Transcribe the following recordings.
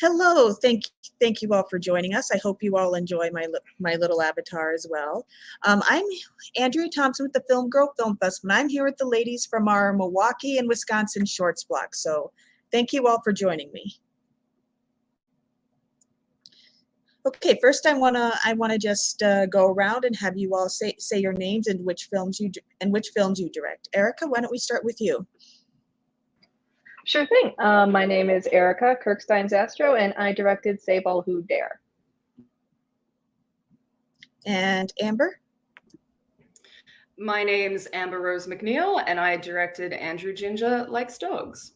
Hello, thank you all for joining us. I hope you all enjoy my little avatar as well. I'm Andrea Thompson with the Film Girl Film Festival, and I'm here with the ladies from our Milwaukee and Wisconsin Shorts block. So thank you all for joining me. Okay, first I wanna just go around and have you all say your names and which films you direct. Erica, why don't we start with you? Sure thing. My name is Erica Kirkstein-Zastro, and I directed Save All Who Dare. And Amber? My name's Amber Rose McNeil, and I directed Andrew Ginger Likes Dogs.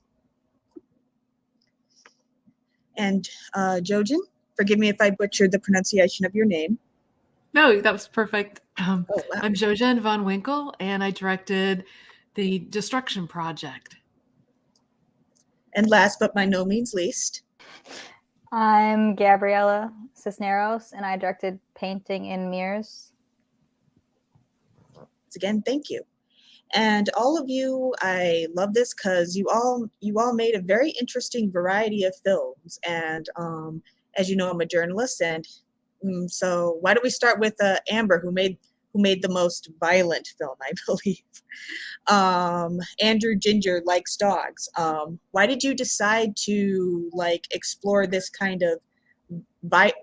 And Jojen, forgive me if I butchered the pronunciation of your name. No, that was perfect. Oh, wow. I'm Jojen von Winkle, and I directed The Destruction Project. And last but by no means least, I'm Gabriela Cisneros, and I directed Painting in Mirrors. once again, thank you. And all of you, I love this because you all made a very interesting variety of films. And as you know, I'm a journalist, and so why don't we start with Amber, who made the most violent film, I believe. Andrew Ginger Likes Dogs. Why did you decide to explore this kind of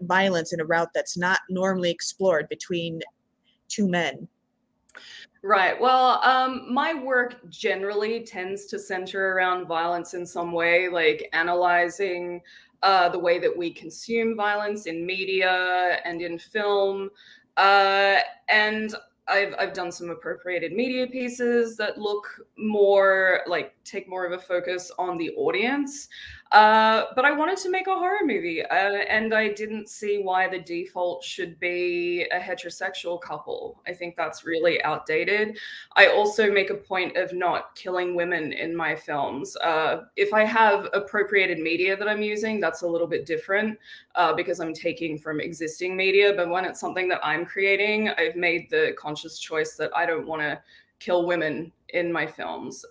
violence in a route that's not normally explored between two men? Right. Well, my work generally tends to center around violence in some way, like analyzing the way that we consume violence in media and in film. And I've done some appropriated media pieces that look more take more of a focus on the audience. But I wanted to make a horror movie, and I didn't see why the default should be a heterosexual couple. I think that's really outdated. I also make a point of not killing women in my films. If I have appropriated media that I'm using, that's a little bit different because I'm taking from existing media. But when it's something that I'm creating, I've made the conscious choice that I don't want to kill women in my films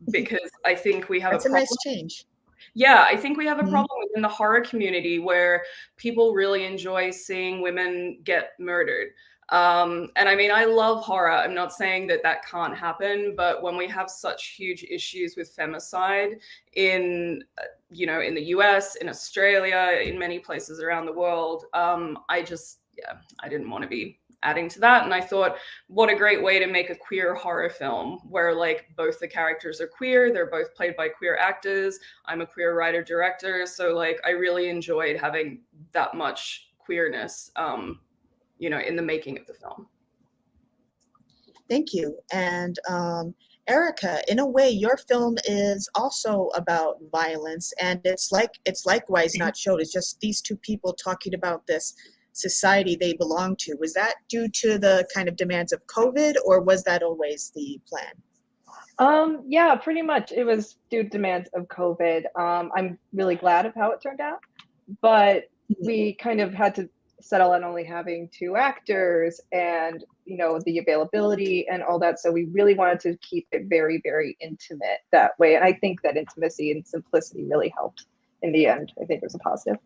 because I think we have That's a problem. Nice change. Yeah, I think we have a problem within the horror community where people really enjoy seeing women get murdered. And I mean, I love horror. I'm not saying that that can't happen, but when we have such huge issues with femicide in, in the US, in Australia, in many places around the world, I didn't want to be adding to that. And I thought, what a great way to make a queer horror film where both the characters are queer, they're both played by queer actors. I'm a queer writer director. So I really enjoyed having that much queerness, in the making of the film. Thank you. And Erica, in a way, your film is also about violence, and it's likewise not showed. It's just these two people talking about this society they belong to. Was that due to the kind of demands of COVID, or was that always the plan? Yeah, pretty much. It was due to demands of COVID. I'm really glad of how it turned out, but we kind of had to settle on only having two actors and, the availability and all that. So we really wanted to keep it very, very intimate that way. And I think that intimacy and simplicity really helped in the end. I think it was a positive.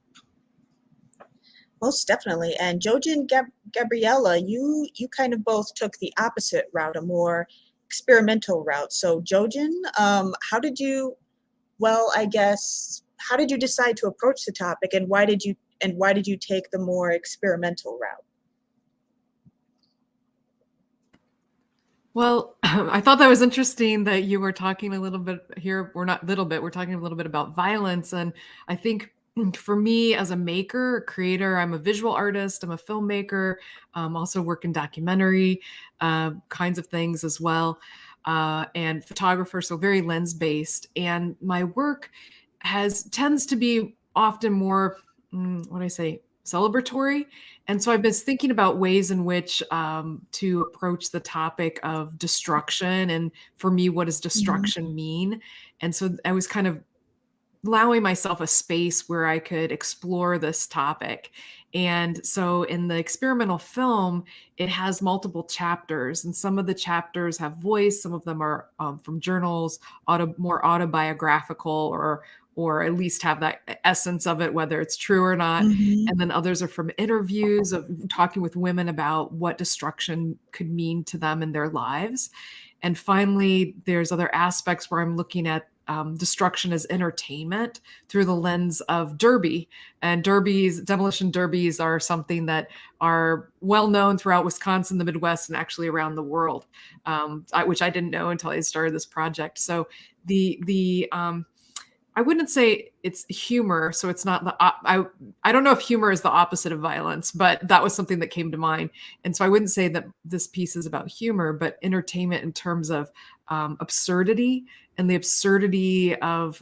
Most definitely. And Jojen, Gabriela, you kind of both took the opposite route, a more experimental route. So Jojen, how did you decide to approach the topic, and why did you take the more experimental route? Well, I thought that was interesting that you were talking a little bit here. We're talking a little bit about violence. And I think for me as a maker, a creator, I'm a visual artist, I'm a filmmaker, also work in documentary kinds of things as well, and photographer, so very lens-based. And my work tends to be often more, celebratory. And so I've been thinking about ways in which to approach the topic of destruction. And for me, what does destruction mean? And so I was kind of allowing myself a space where I could explore this topic. And so in the experimental film, it has multiple chapters, and some of the chapters have voice, some of them are from journals, more autobiographical, or at least have that essence of it, whether it's true or not. Mhm. And then others are from interviews of talking with women about what destruction could mean to them in their lives. And finally, there's other aspects where I'm looking at destruction as entertainment through the lens of derby. And demolition derbies are something that are well known throughout Wisconsin, the Midwest, and actually around the world, which I didn't know until I started this project. So I wouldn't say it's humor, so it's not I don't know if humor is the opposite of violence, but that was something that came to mind. And so I wouldn't say that this piece is about humor, but entertainment in terms of absurdity, and the absurdity of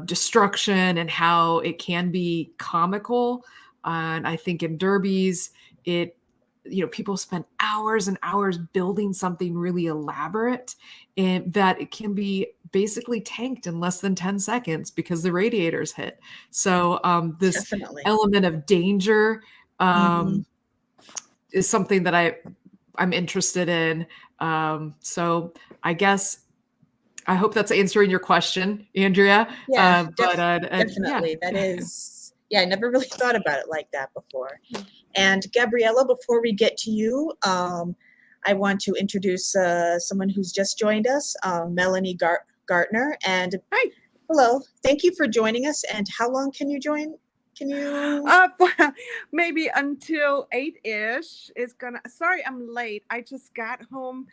destruction, and how it can be comical. And I think in derbies, people spend hours and hours building something really elaborate, and that it can be basically tanked in less than 10 seconds because the radiators hit. So this Definitely. element of danger Mhm. is something that I'm interested in. So I guess I hope that's answering your question, Andrea. Yeah, Yeah. definitely. That is, yeah, I never really thought about it like that before. And Gabriella, before we get to you, I want to introduce someone who's just joined us, Melanie Gartner. And Hi. Hello, thank you for joining us. And how long can you join? Can you? Maybe until 8-ish. Sorry, I'm late. I just got home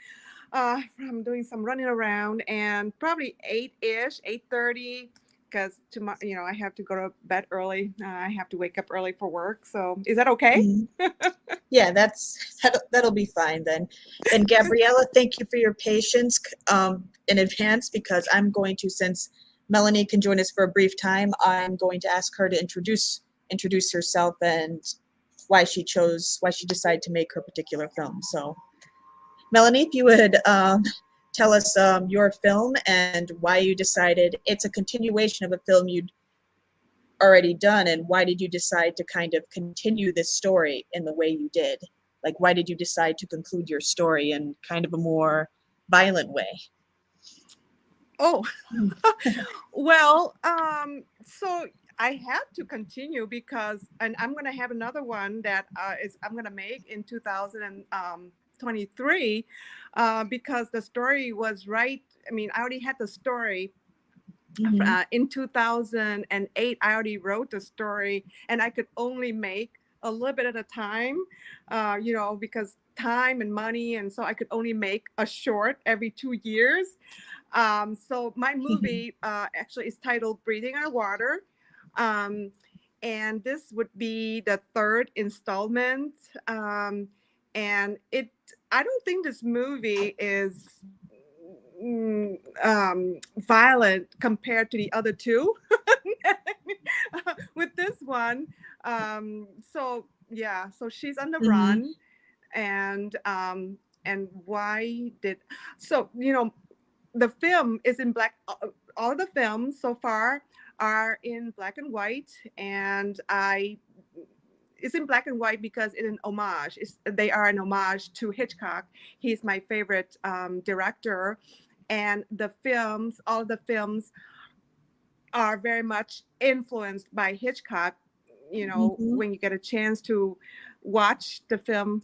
from doing some running around, and probably 8-ish, 8:30, because tomorrow, I have to go to bed early. I have to wake up early for work. So is that okay? Yeah, that'll be fine then. And Gabriella, thank you for your patience in advance, because I'm going to, since Melanie can join us for a brief time, I'm going to ask her to introduce herself and why she decided to make her particular film. So, Melanie, if you would tell us your film and why you decided it's a continuation of a film you'd already done, and why did you decide to kind of continue this story in the way you did? Like, why did you decide to conclude your story in kind of a more violent way? Oh, well, so I have to continue and I'm going to have another one that I'm going to make in 2023 because the story was right. I mean, I already had the story. In 2008, I already wrote the story, and I could only make a little bit at a time, because time and money. And so I could only make a short every 2 years. So my movie actually is titled Breathing Underwater. And this would be the third installment. And I don't think this movie is violent compared to the other two with this one. So she's on the run, and the film is in black. All the films so far are in black and white, and it's in black and white because it's an homage. They are an homage to Hitchcock. He's my favorite director. And all the films are very much influenced by Hitchcock. When you get a chance to watch the film,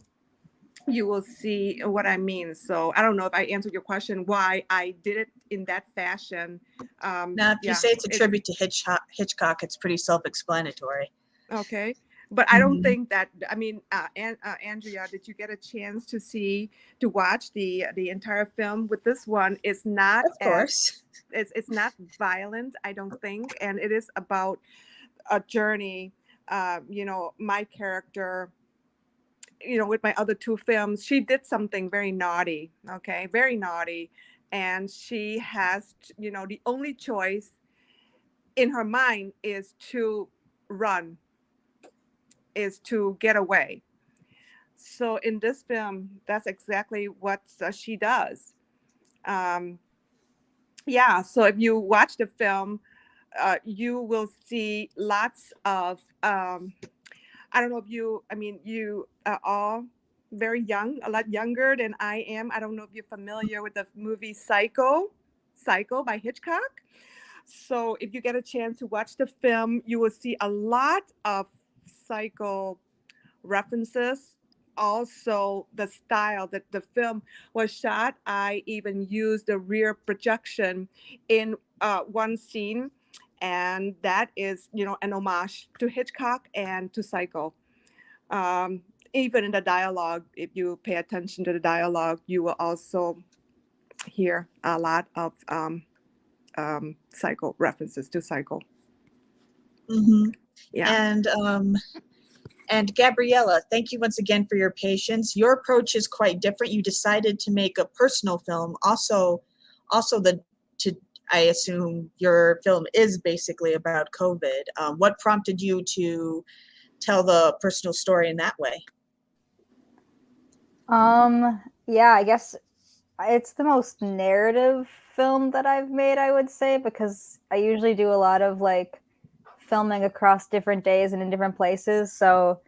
you will see what I mean. So I don't know if I answered your question, why I did it in that fashion. Now, if you say it's a tribute to Hitchcock, it's pretty self-explanatory. Okay. But I don't think that, Andrea, did you get a chance to watch the entire film? With this one, it's not, of course, it's not violent, I don't think. And it is about a journey. My character, with my other two films, she did something very naughty, okay? Very naughty. And she has, the only choice in her mind is to run, is to get away. So in this film, that's exactly what she does. So if you watch the film, you will see lots of, I don't know if you, I mean, you are all very young, a lot younger than I am. I don't know if you're familiar with the movie Psycho by Hitchcock. So if you get a chance to watch the film, you will see a lot of Psycho references. Also, the style that the film was shot, I even used the rear projection in one scene, and that is, you know, an homage to Hitchcock and to Psycho. Even in the dialogue, if you pay attention to the dialogue, you will also hear a lot of Psycho references to Psycho. Mhm. Yeah. And Gabriella, thank you once again for your patience. Your approach is quite different. You decided to make a personal film. Also I assume your film is basically about COVID. What prompted you to tell the personal story in that way? Yeah, I guess it's the most narrative film that I've made, I would say, because I usually do a lot of like filming across different days and in different places. So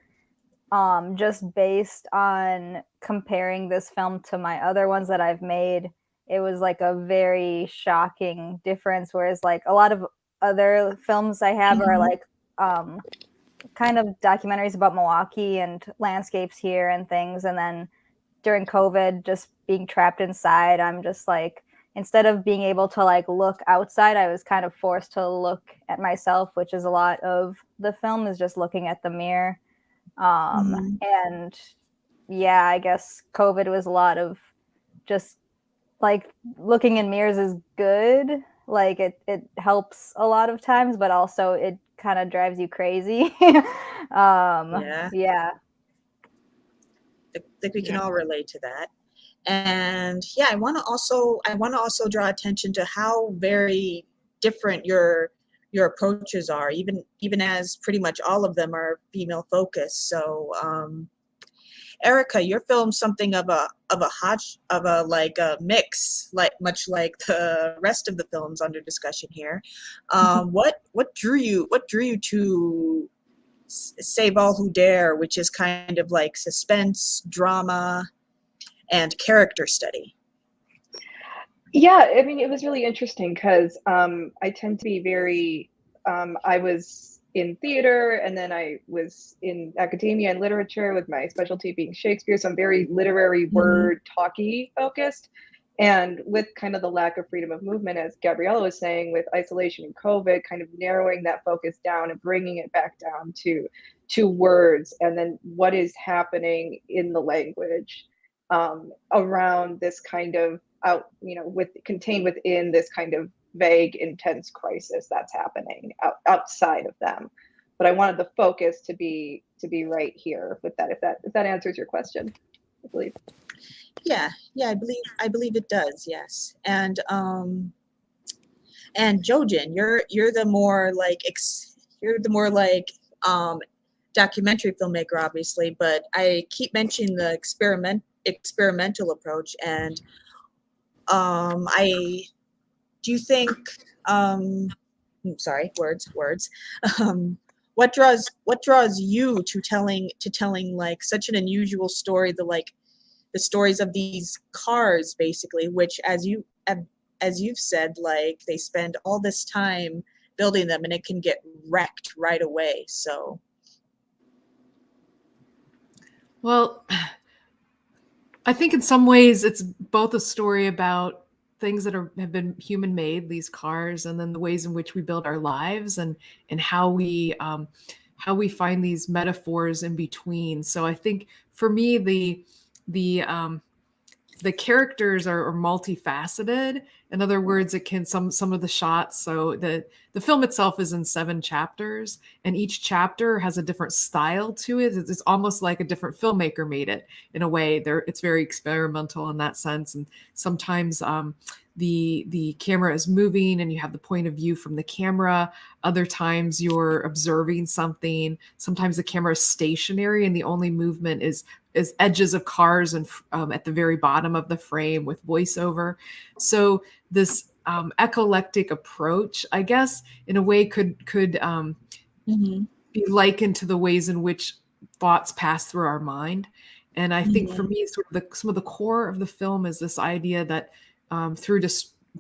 just based on comparing this film to my other ones that I've made, it was like a very shocking difference. Whereas like a lot of other films I have are like kind of documentaries about Milwaukee and landscapes here and things. And then during COVID, just being trapped inside, I'm just like, instead of being able to like look outside, I was kind of forced to look at myself, which is a lot of the film, is just looking at the mirror. And yeah, I guess COVID was a lot of just like looking in mirrors is good. Like it helps a lot of times, but also it kind of drives you crazy. Yeah. I think we can all relate to that. And yeah, I want to also draw attention to how very different your approaches are, even as pretty much all of them are female focused. So Erica, your film's something of a like a mix, like much like the rest of the films under discussion here. What drew you to Save All Who Dare, which is kind of like suspense, drama, and character study? Yeah, I mean, it was really interesting because I tend to be very, I was in theater and then I was in academia and literature with my specialty being Shakespeare. So I'm very literary word talky focused. And with kind of the lack of freedom of movement, as Gabriella was saying, with isolation and COVID, kind of narrowing that focus down and bringing it back down to words, and then what is happening in the language around this kind of contained within this kind of vague, intense crisis that's happening outside of them. But I wanted the focus to be right here with that. If that answers your question, I believe. Yeah, I believe it does. Yes, and Jojin, you're the more like documentary filmmaker, obviously, but I keep mentioning the experimental approach, and I do you think sorry, words. What draws you to telling like such an unusual story, the stories of these cars, basically, which as you've said, like they spend all this time building them and it can get wrecked right away. So Well, I think in some ways it's both a story about things that have been human made, these cars, and then the ways in which we build our lives and how we find these metaphors in between. So I think for me, the characters are multifaceted. In other words, it can some of the shots. So the film itself is in 7 chapters, and each chapter has a different style to it. It's almost like a different filmmaker made it in a way. It's very experimental in that sense, and sometimes the camera is moving and you have the point of view from the camera. Other times you're observing something. Sometimes the camera is stationary and the only movement is edges of cars and at the very bottom of the frame with voiceover. So this eclectic approach, I guess, in a way could Mhm. be likened to the ways in which thoughts pass through our mind. And I think for Mhm. me, sort of some of the core of the film is this idea that through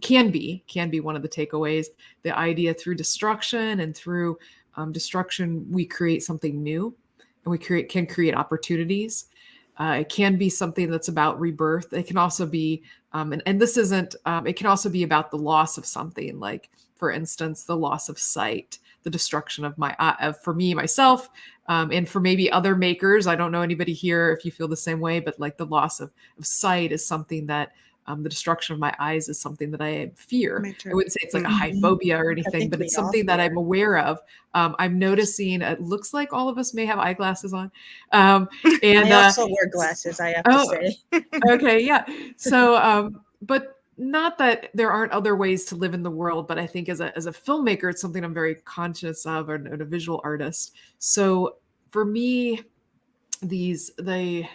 can be one of the takeaways, the idea through destruction and through destruction, we create something new, and we can create opportunities. It can be something that's about rebirth. It can also be, and this isn't, it can also be about the loss of something, like, for instance, the loss of sight, the destruction of my, for me, myself, and for maybe other makers. I don't know anybody here if you feel the same way, but like the loss of sight is something that, the destruction of my eyes is something that I fear. Me I too. wouldn't say it's like a high Mhm. phobia or I anything, think but we it's all something that I'm fear. aware of. I'm noticing, it looks like all of us may have eyeglasses on. And I also wear glasses, I have to oh, say. okay, yeah. So, but not that there aren't other ways to live in the world, but I think as a filmmaker, it's something I'm very conscious of, and a visual artist. So for me, the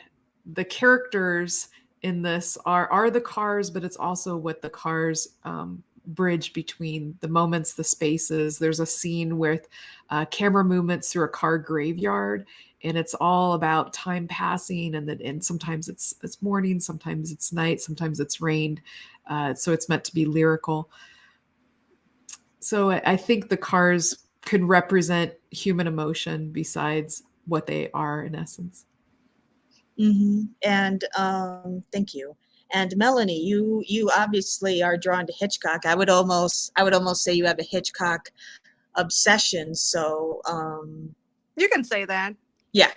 characters in this are the cars, but it's also what the cars bridge between the moments, the spaces. There's a scene with camera movements through a car graveyard, and it's all about time passing, and sometimes it's morning, sometimes it's night, sometimes it's rained. So it's meant to be lyrical. So I think the cars could represent human emotion besides what they are in essence. And thank you. And Melanie, you obviously are drawn to Hitchcock. I would almost say you have a Hitchcock obsession. So You can say that. yeah,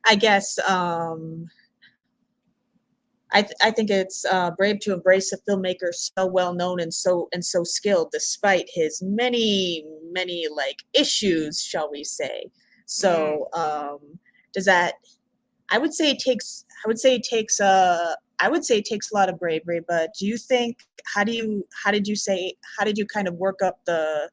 I guess I think it's brave to embrace a filmmaker so well known and so skilled, despite his many like issues, shall we say? So does that? I would say it takes. I would say it takes a lot of bravery. But do you think? How did you kind of work up the?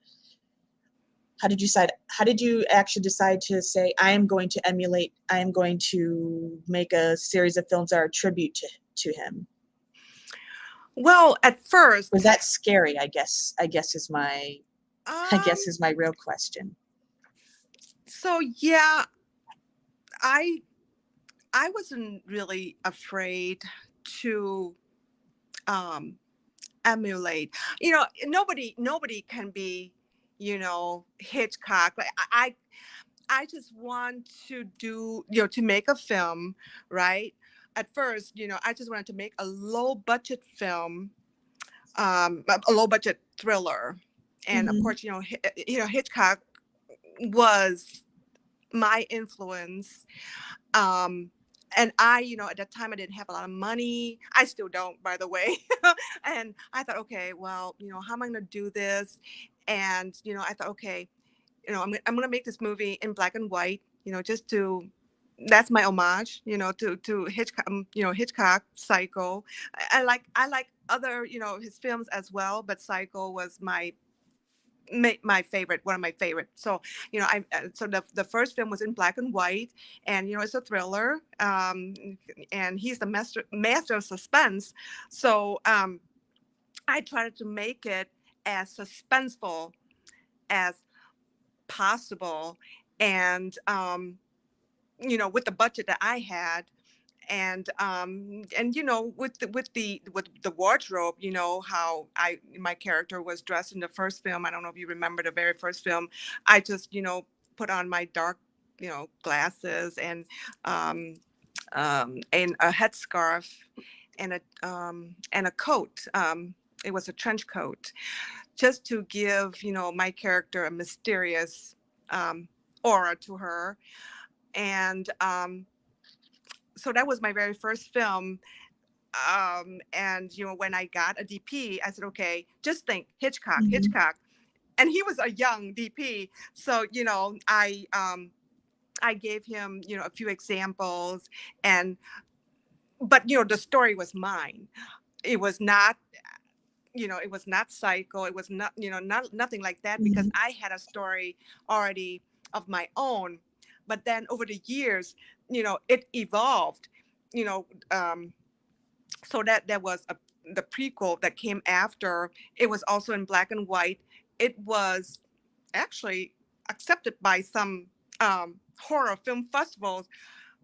How did you decide? How did you actually decide to say, I am going to emulate? I am going to make a series of films that are a tribute to him. Well, at first, Was that scary? I guess is my um, is my real question. so yeah, I I wasn't really afraid to emulate. Nobody can be, Hitchcock. Like I just want to do, to make a film, right? At first, I just wanted to make a low budget film, a low budget thriller, and of Mm-hmm. course, Hitchcock was my influence. Um, and at that time, I didn't have a lot of money. I still don't, by the way. And I thought, okay, well, how am I going to do this? And, I thought, okay, I'm going to make this movie in black and white, just to, that's my homage, to Hitchcock, Hitchcock, Psycho. I like other, his films as well, but Psycho was my favorite, one of my favorite. So so the first film was in black and white, and it's a thriller, and he's the master of suspense. So I tried to make it as suspenseful as possible, and with the budget that I had, and with the wardrobe, how my character was dressed in the first film. I don't know if you remember the very first film. I just put on my dark glasses, and a headscarf, and a coat. It was a trench coat, just to give my character a mysterious aura to her. And so that was my very first film. And when I got a DP, I said, okay, just think Hitchcock, Mm-hmm. Hitchcock. And he was a young DP. So I gave him a few examples, but the story was mine. It was not, it was not Psycho. It was not, nothing like that, because Mm-hmm. I had a story already of my own. But then over the years, it evolved, so that was the prequel that came after. It was also in black and white. It was actually accepted by some horror film festivals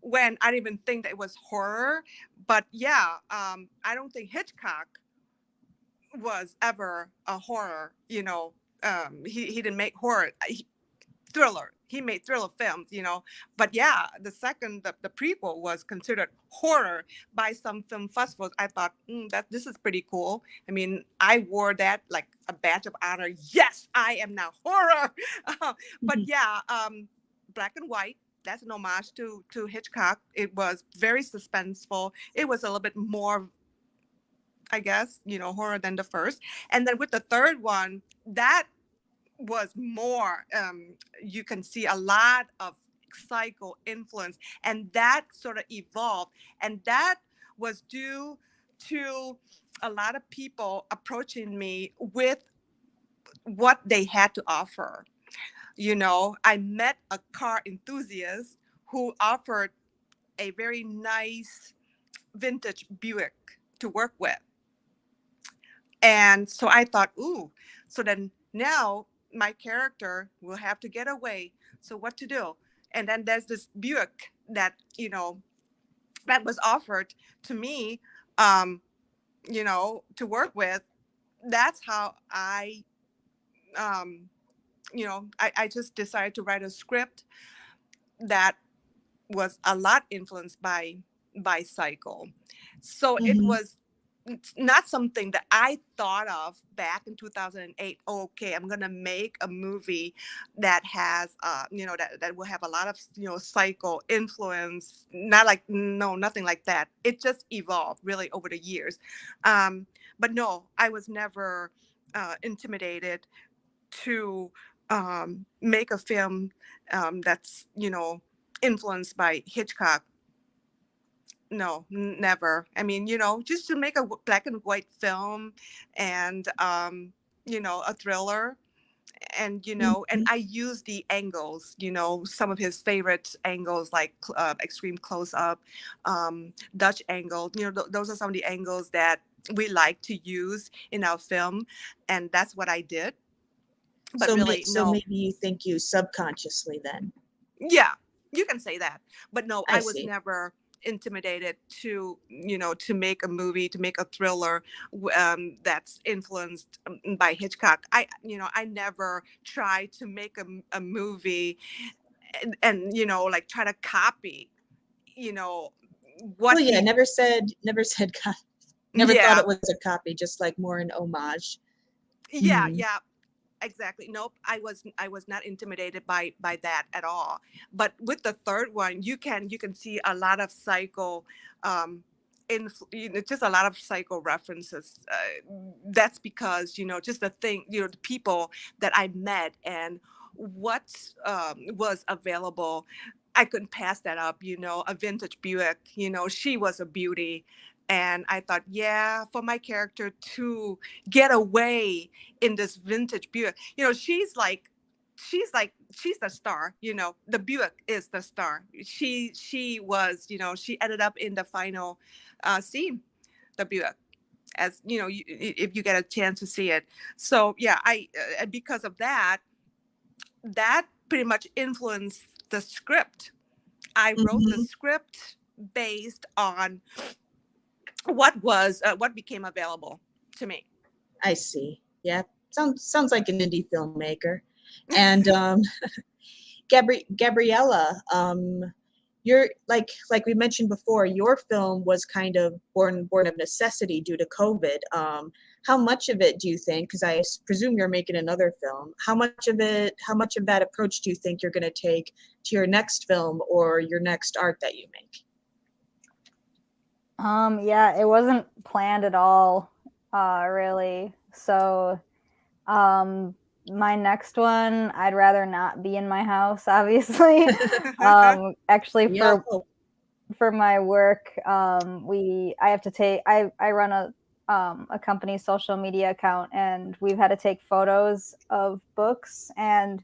when I didn't even think that it was horror. But yeah, I don't think Hitchcock was ever a horror. He didn't make horror. Thriller. He made thriller films, But yeah, the prequel was considered horror by some film festivals. I thought that this is pretty cool. I mean, I wore that like a badge of honor. Yes, I am now horror. But yeah, black and white. That's an homage to Hitchcock. It was very suspenseful. It was a little bit more, I guess, horror than the first. And then with the third one, that was more, you can see a lot of psycho influence, and that sort of evolved. And that was due to a lot of people approaching me with what they had to offer. I met a car enthusiast who offered a very nice vintage Buick to work with. And so I thought, ooh, so then now my character will have to get away. So what to do? And then there's this Buick that, that was offered to me, to work with. That's how I just decided to write a script that was a lot influenced by Psycho. So it was not something that I thought of back in 2008. Okay, I'm gonna make a movie that has, that will have a lot of, Psycho influence. Nothing like that. It just evolved really over the years. But no, I was never intimidated to make a film that's, influenced by Hitchcock. No, never. I mean, just to make a black and white film and, a thriller. And, and I use the angles, some of his favorite angles, like extreme close-up, Dutch angle. Those are some of the angles that we like to use in our film. And that's what I did. But so maybe you think you subconsciously then. Yeah, you can say that. But no, I was see. never intimidated to make a movie, to make a thriller that's influenced by Hitchcock. I never tried to make a movie and like try to copy what never said copy. Never thought it was a copy, just like more an homage. Yeah, exactly. Nope. I was not intimidated by that at all. But with the third one, you can see a lot of Psycho, just a lot of Psycho references. That's because just the thing, the people that I met and what was available. I couldn't pass that up. A vintage Buick. She was a beauty. And I thought, yeah, for my character to get away in this vintage Buick, she's the star. The Buick is the star. She was, she ended up in the final scene, the Buick, as if you get a chance to see it. So yeah, because of that pretty much influenced the script. I wrote the script based on what became available to me. I see. Yeah, sounds like an indie filmmaker. And Gabriella, you're like we mentioned before, your film was kind of born of necessity due to COVID. How much of it do you think, because I presume you're making another film, how much of that approach do you think you're going to take to your next film or your next art that you make? Yeah, it wasn't planned at all, really. So, my next one, I'd rather not be in my house, obviously. Actually, for my work, I run a company's social media account, and we've had to take photos of books, and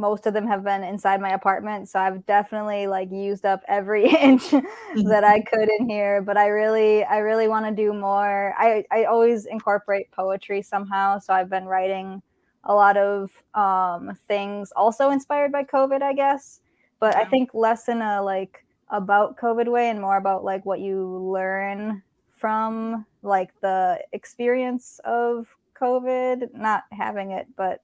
most of them have been inside my apartment, so I've definitely like used up every inch that I could in here. But I really want to do more. I always incorporate poetry somehow, so I've been writing a lot of things also inspired by COVID, I guess. But I think less in a like about COVID way and more about like what you learn from like the experience of COVID, not having it, but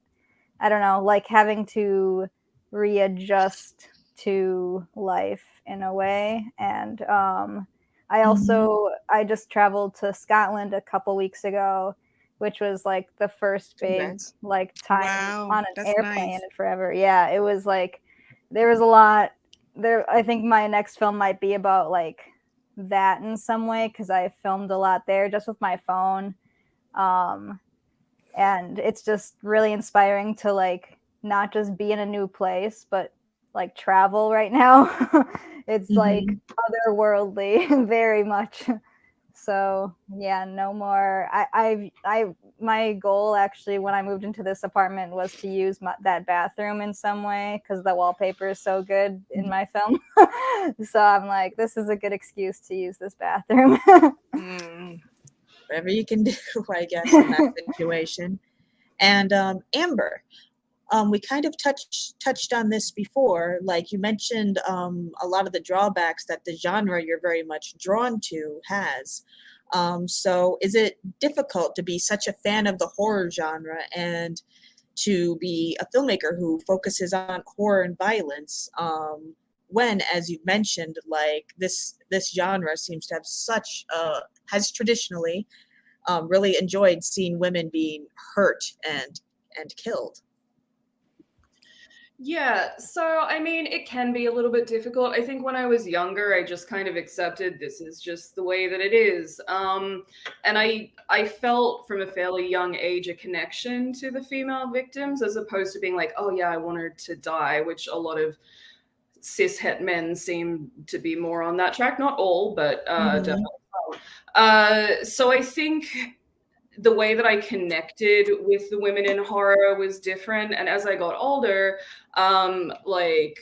I don't know, like having to readjust to life in a way. And I also, I just traveled to Scotland a couple weeks ago, which was like the first big Congrats. like time Wow, on an that's airplane nice. in forever. Yeah, it was like, there was a lot there. I think my next film might be about like that in some way, because I filmed a lot there just with my phone. And it's just really inspiring to like not just be in a new place, but like travel right now. It's like otherworldly, very much. So yeah, no more. My goal actually when I moved into this apartment was to use that bathroom in some way, because the wallpaper is so good in my film. So I'm like, this is a good excuse to use this bathroom. Mm. Whatever you can do, I guess, in that situation. And Amber, we kind of touched on this before. Like you mentioned, a lot of the drawbacks that the genre you're very much drawn to has. So is it difficult to be such a fan of the horror genre and to be a filmmaker who focuses on horror and violence, when, as you mentioned, like this genre seems to have has traditionally really enjoyed seeing women being hurt and killed? Yeah, so I mean, it can be a little bit difficult. I think when I was younger, I just kind of accepted this is just the way that it is. And I felt from a fairly young age a connection to the female victims, as opposed to being like, oh yeah, I want her to die, which a lot of cis het men seem to be more on that track. Not all, but definitely. So I think the way that I connected with the women in horror was different. And as I got older, like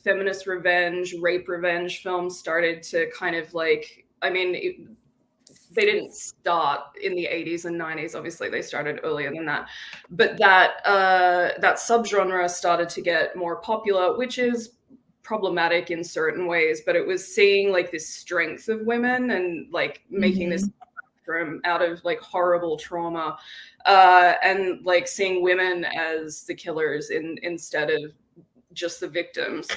feminist revenge, rape revenge films started to kind of like, I mean, they didn't start in the 80s and 90s. Obviously, they started earlier than that. But that subgenre started to get more popular, which is problematic in certain ways. But it was seeing like this strength of women and like making this from out of like horrible trauma, and like seeing women as the killers instead of just the victims.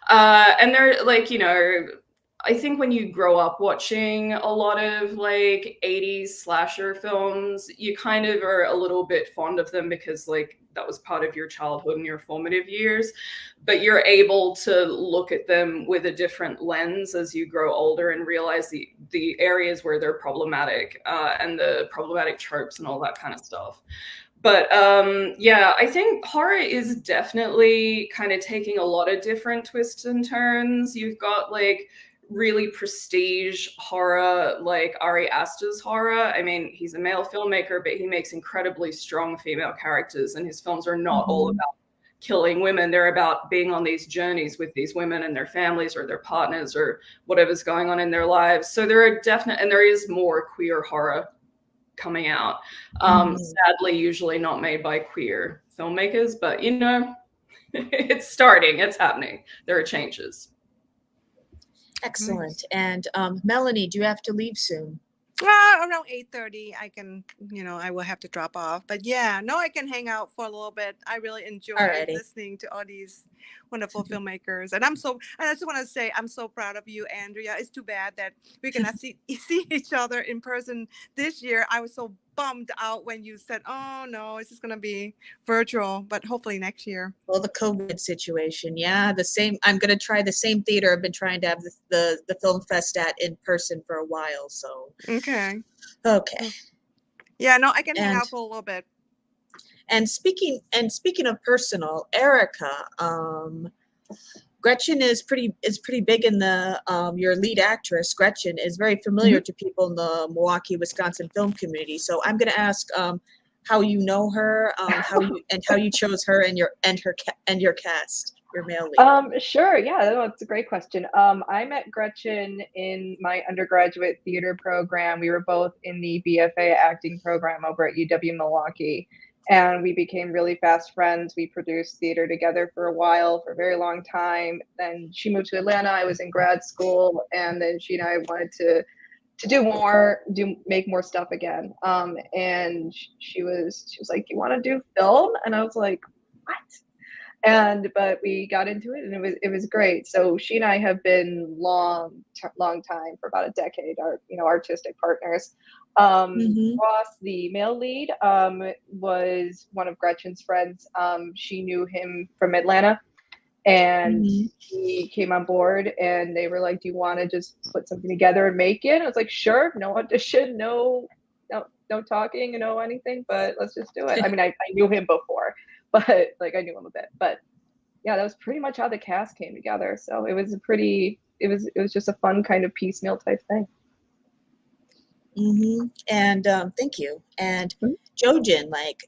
And they're like, you know, I think when you grow up watching a lot of like 80s slasher films, you kind of are a little bit fond of them because like that was part of your childhood and your formative years, but you're able to look at them with a different lens as you grow older and realize the areas where they're problematic, and the problematic tropes and all that kind of stuff. But yeah, I think horror is definitely kind of taking a lot of different twists and turns. You've got like really prestige horror like Ari Aster's horror. I mean, he's a male filmmaker, but he makes incredibly strong female characters, and his films are not all about killing women. They're about being on these journeys with these women and their families or their partners or whatever's going on in their lives. So there are and there is more queer horror coming out. Sadly, usually not made by queer filmmakers, but you know, it's starting, it's happening. There are changes. Excellent. And Melanie, do you have to leave soon? Around 8:30, I can, I will have to drop off. But yeah, no, I can hang out for a little bit. I really enjoy listening to all these wonderful filmmakers. And I just want to say, I'm so proud of you, Andrea. It's too bad that we cannot see each other in person this year. I was so bummed out when you said, oh no, it's just going to be virtual, but hopefully next year. Well, the COVID situation. Yeah, the same. I'm going to try the same theater I've been trying to have the film fest at in person for a while. So okay. Yeah, no, I can hang out for a little bit. And speaking of personal, Erica, Gretchen is pretty big in the your lead actress. Gretchen is very familiar to people in the Milwaukee, Wisconsin film community. So I'm going to ask how you know her, how you chose her and your cast, your male lead. Sure. Yeah, that's a great question. I met Gretchen in my undergraduate theater program. We were both in the BFA acting program over at UW Milwaukee, and we became really fast friends. We produced theater together for a while, for a very long time. Then she moved to Atlanta. I was in grad school, and then she and I wanted to make more stuff again. And she was like, "You want to do film?" And I was like, "What?" But we got into it, and it was great. So she and I have been long time, for about a decade, our artistic partners. Mhm. Ross, the male lead, was one of Gretchen's friends. She knew him from Atlanta, and Mhm. he came on board, and they were like, "Do you want to just put something together and make it?" I was like, "Sure." No audition, no talking, no anything, but let's just do it. I mean, I knew him before, but like I knew him a bit. But yeah, that was pretty much how the cast came together. So it was it was just a fun kind of piecemeal type thing. Mhm. And thank you. And Mhm. Jojen, like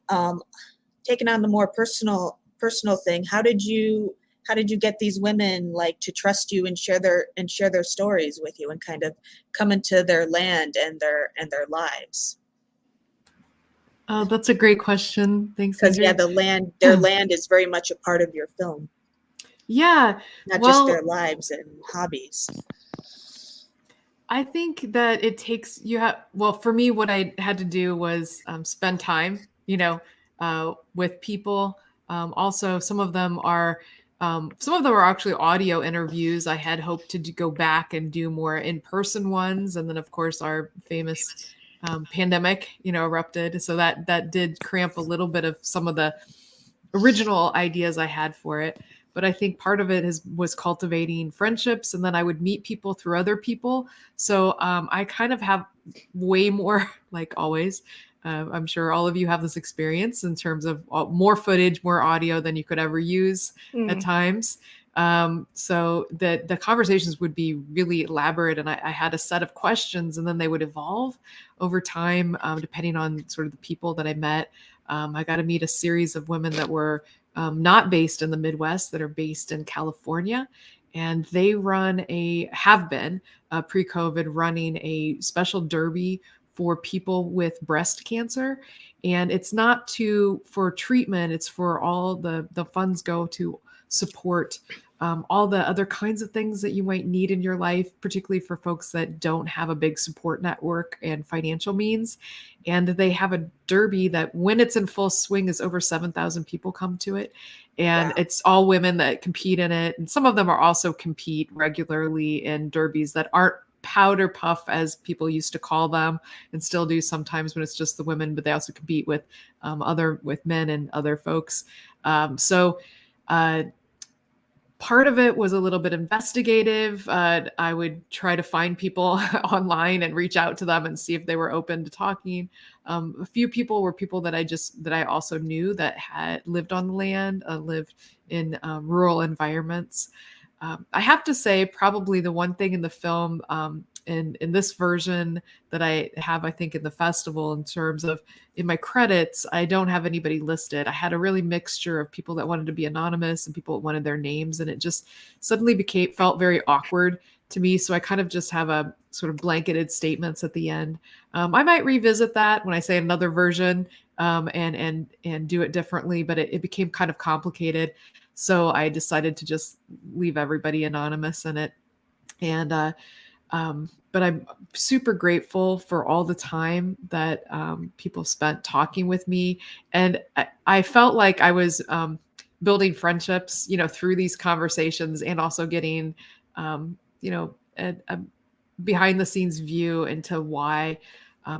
taking on the more personal thing, how did you get these women like to trust you and share their stories with you and kind of come into their land and their lives? Oh, that's a great question. Thanks, Because yeah, Andrea. their land is very much a part of your film, Yeah, not just their well, lives and hobbies. I think that it takes well, for me, what I had to do was spend time, with people. Also, some of them are actually audio interviews. I had hoped to go back and do more in-person ones, and then of course our famous pandemic, erupted. So that did cramp a little bit of some of the original ideas I had for it. But I think part of it was cultivating friendships, and then I would meet people through other people. So I kind of have way more, like always. I'm sure all of you have this experience in terms of more footage, more audio than you could ever use at Mm. times. So the conversations would be really elaborate, and I had a set of questions, and then they would evolve over time, depending on sort of the people that I met. I got to meet a series of women that were not based in the Midwest, that are based in California. And they have been pre-COVID running a special derby for people with breast cancer. And it's not for treatment, it's for all the funds go to support all the other kinds of things that you might need in your life, particularly for folks that don't have a big support network and financial means. And they have a derby that, when it's in full swing, is over 7,000 people come to it. And Wow. it's all women that compete in it. And some of them are also compete regularly in derbies that aren't powder puff, as people used to call them, and still do sometimes when it's just the women, but they also compete with with men and other folks. So part of it was a little bit investigative. I would try to find people online and reach out to them and see if they were open to talking. A few people were people that I also knew that had lived on the land, lived in rural environments. I have to say, probably the one thing in the film, in this version that I have, I think, in the festival, in terms of in my credits, I don't have anybody listed. I had a really mixture of people that wanted to be anonymous and people that wanted their names, and it just suddenly felt very awkward to me. So I kind of just have a sort of blanketed statements at the end. I might revisit that when I say another version, and do it differently, but it became kind of complicated. So I decided to just leave everybody anonymous in it. And but I'm super grateful for all the time that people spent talking with me. And I felt like I was building friendships, through these conversations, and also getting, a behind the scenes view into why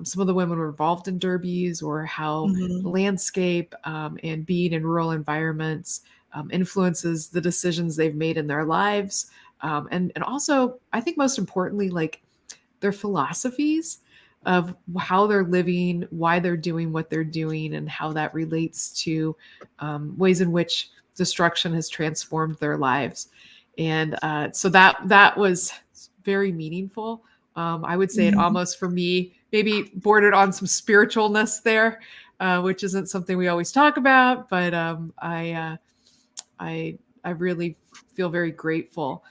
some of the women were involved in derbies, or how the Mhm. landscape and being in rural environments influences the decisions they've made in their lives. And also, I think most importantly, like their philosophies of how they're living, why they're doing what they're doing, and how that relates to ways in which destruction has transformed their lives. And so that was very meaningful. I would say it Mhm. almost, for me, maybe bordered on some spiritualness there. which isn't something we always talk about, but I really feel very grateful.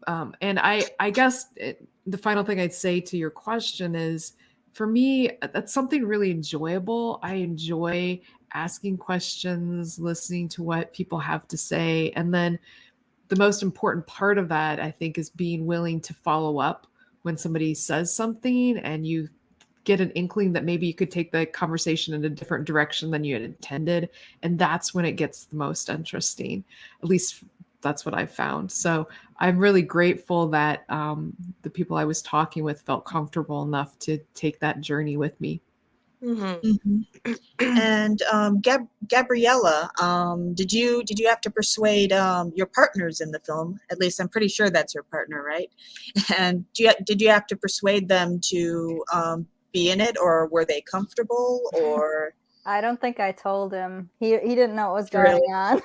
And I guess the final thing I'd say to your question is, for me, that's something really enjoyable. I enjoy asking questions, listening to what people have to say. And then the most important part of that, I think, is being willing to follow up when somebody says something and you get an inkling that maybe you could take the conversation in a different direction than you had intended. And that's when it gets the most interesting. At least that's what I've found. So I'm really grateful that the people I was talking with felt comfortable enough to take that journey with me. And Gabriella, did you have to persuade your partners in the film? At least I'm pretty sure that's your partner, right? And did you have to persuade them to be in it, or were they comfortable? Or I don't think I told him. He didn't know what was going on.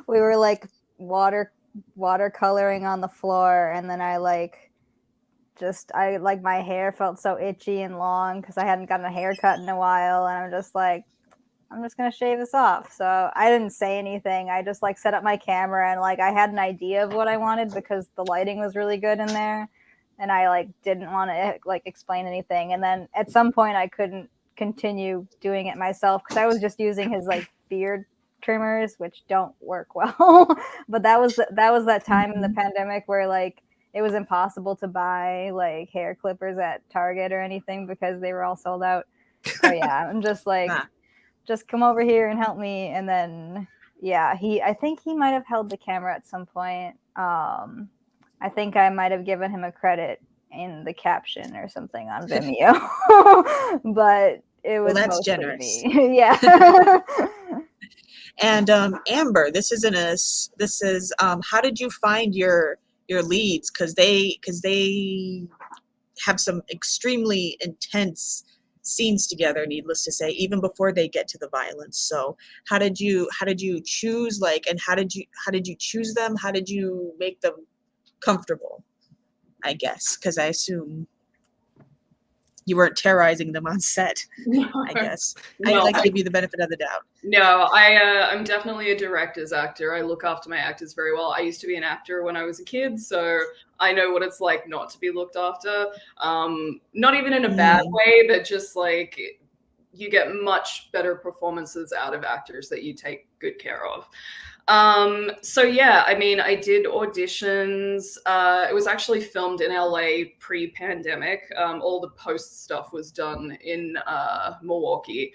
We were like watercoloring on the floor, and then I my hair felt so itchy and long because I hadn't gotten a haircut in a while, and I'm just like, I'm just gonna shave this off. So I didn't say anything. I just set up my camera, and I had an idea of what I wanted because the lighting was really good in there, and I didn't want to explain anything. And then at some point I couldn't continue doing it myself because I was just using his beard trimmers, which don't work well. But that was that time in the pandemic where it was impossible to buy hair clippers at Target or anything because they were all sold out. So yeah, I'm just just come over here and help me. And then I think he might have held the camera at some point. I think I might have given him a credit in the caption or something on Vimeo. But it was that's mostly generous. me. Yeah. And Amber, this is how did you find your leads? Because they have some extremely intense scenes together, needless to say, even before they get to the violence. So how did you choose, and how did you choose them? How did you make them comfortable? I guess because I assume you weren't terrorizing them on set. I guess No. I'd like to give you the benefit of the doubt. No, I'm definitely a director's actor. I look after my actors very well. I used to be an actor when I was a kid, so I know what it's like not to be looked after. Not even in a bad way, but just you get much better performances out of actors that you take good care of. So yeah, I mean, I did auditions. It was actually filmed in LA pre-pandemic. All the post stuff was done in Milwaukee.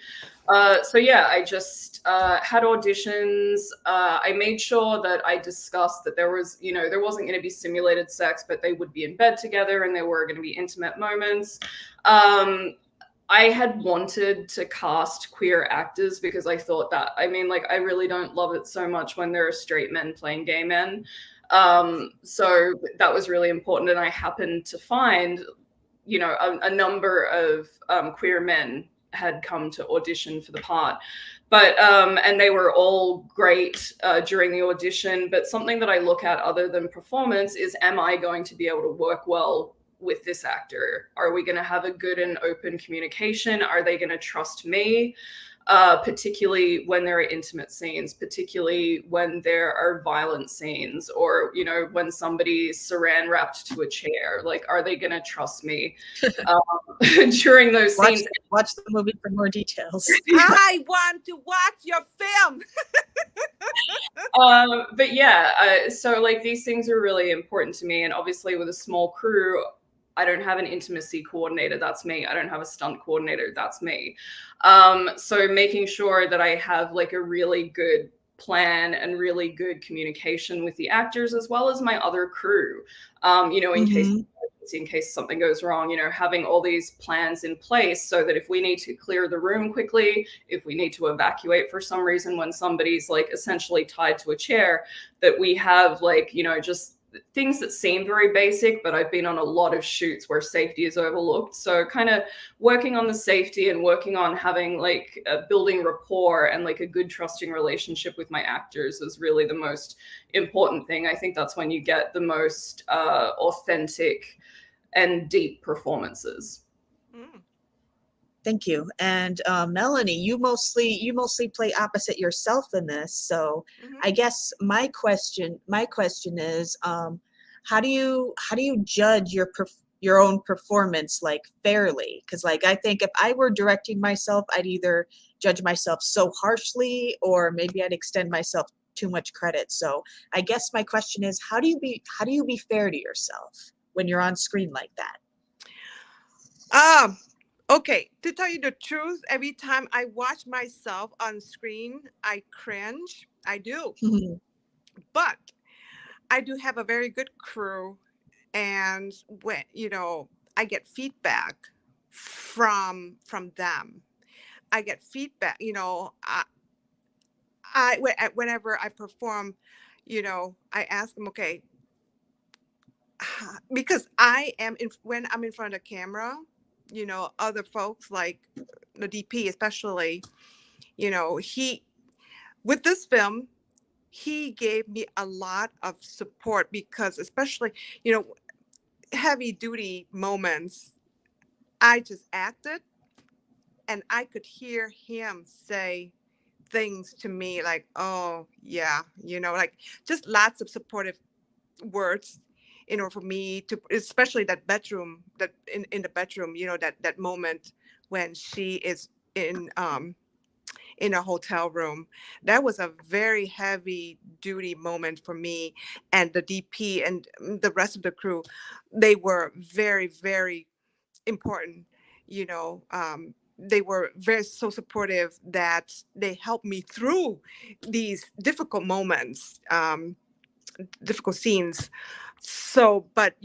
So yeah, I just had auditions. I made sure that I discussed that there was, there wasn't going to be simulated sex, but they would be in bed together and there were going to be intimate moments. I had wanted to cast queer actors because I thought that, I really don't love it so much when there are straight men playing gay men. So that was really important. And I happened to find, a number of queer men had come to audition for the part. But, and they were all great during the audition. But something that I look at other than performance is, am I going to be able to work well with this actor? Are we going to have a good and open communication? Are they going to trust me? Particularly when there are intimate scenes, particularly when there are violent scenes, or, when somebody's saran wrapped to a chair, are they going to trust me during those scenes? Watch the movie for more details. I want to watch your film. But yeah, so these things are really important to me. And obviously with a small crew, I don't have an intimacy coordinator, that's me. I don't have a stunt coordinator, that's me. So making sure that I have a really good plan and really good communication with the actors as well as my other crew, in case something goes wrong, having all these plans in place so that if we need to clear the room quickly, if we need to evacuate for some reason when somebody's essentially tied to a chair, that we have just things that seem very basic, but I've been on a lot of shoots where safety is overlooked. So kind of working on the safety and working on having building rapport and a good trusting relationship with my actors is really the most important thing. I think that's when you get the most authentic and deep performances. Thank you. And Melanie, you mostly play opposite yourself in this. So I guess my question is, how do you judge your own performance like fairly? Because like I think if I were directing myself, I'd either judge myself so harshly, or maybe I'd extend myself too much credit. So I guess my question is, how do you be fair to yourself when you're on screen like that? Okay, to tell you the truth, every time I watch myself on screen, I cringe. I do. But I do have a very good crew, and when I get feedback from them. I get feedback, whenever I perform, I ask them, okay, because when I'm in front of the camera, other folks like the DP especially, with this film, he gave me a lot of support, because especially, heavy duty moments, I just acted, and I could hear him say things to me like, oh yeah, like just lots of supportive words, for me to, especially that bedroom, that in the bedroom, that moment when she is in a hotel room. That was a very heavy duty moment for me, and the DP and the rest of the crew, they were very, very important. They were so supportive that they helped me through these difficult moments, difficult scenes. So, but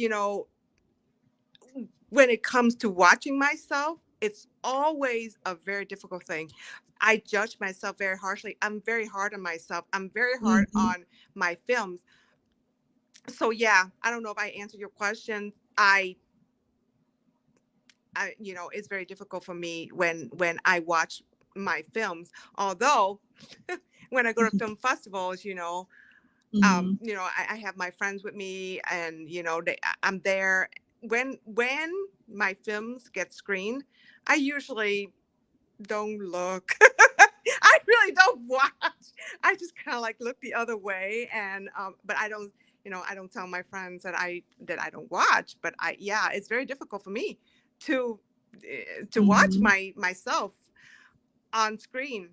when it comes to watching myself, it's always a very difficult thing. I judge myself very harshly. I'm very hard on myself. I'm very hard on my films. So yeah, I don't know if I answered your question. It's very difficult for me when I watch my films. Although when I go to film festivals, I have my friends with me, and I'm there. When my films get screened, I usually don't look. I really don't watch. I just kind of like look the other way, and but I don't, I don't tell my friends that I don't watch. But it's very difficult for me to watch myself on screen.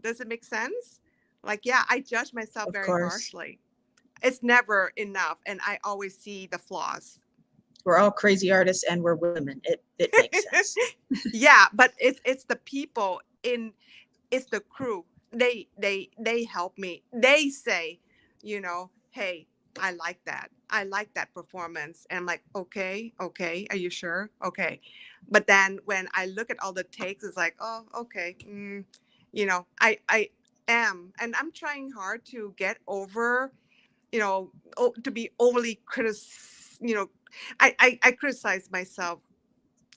Does it make sense? Like, yeah, I judge myself Of very course. harshly. It's never enough, and I always see the flaws. We're all crazy artists, and we're women. It makes sense. Yeah, but it's the people it's the crew. They help me. They say, hey, I like that. I like that performance. And I'm like, okay, are you sure? Okay. But then when I look at all the takes, it's like, oh, okay. I am, and I'm trying hard to get over, to be overly I criticize myself